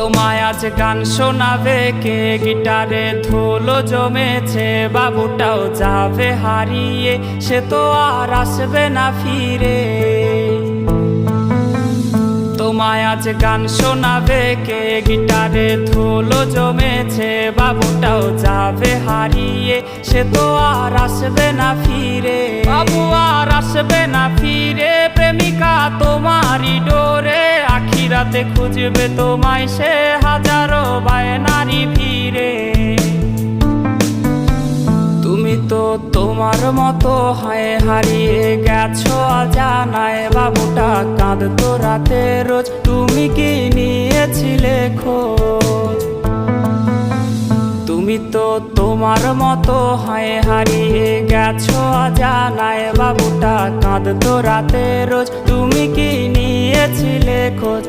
তোমায় আজ গান শোনাবে কে, গিটারে ধুলো জমেছে, বাবুটাও যাবে হারিয়ে, সে তো আর আসবে না ফিরে। তোমায় আজ গান শোনাবে কে, গিটারে ধুলো জমেছে, বাবুটাও যাবে হারিয়ে, সে তো আর আসবে না ফিরে। বাবু আর আসবে না ফিরে, প্রেমিকা তোমারই ডোরে, আখিরাতে খুঁজবে তোমায় সে হাজারো বায়নারি ভিড়ে। তুমি তো তোমার মতো হয় হারিয়ে গেছো অজানায়, বাবুটা কাঁদতো রাতে রোজ, তুমি কি নিয়েছিলে খোঁজ? তুমি তো তোমার মতো হয় হারিয়ে গেছো অজানায়, বাবুটা কাঁদতো রাতে রোজ, তুমি কি নিয়েছিলে খোঁজ?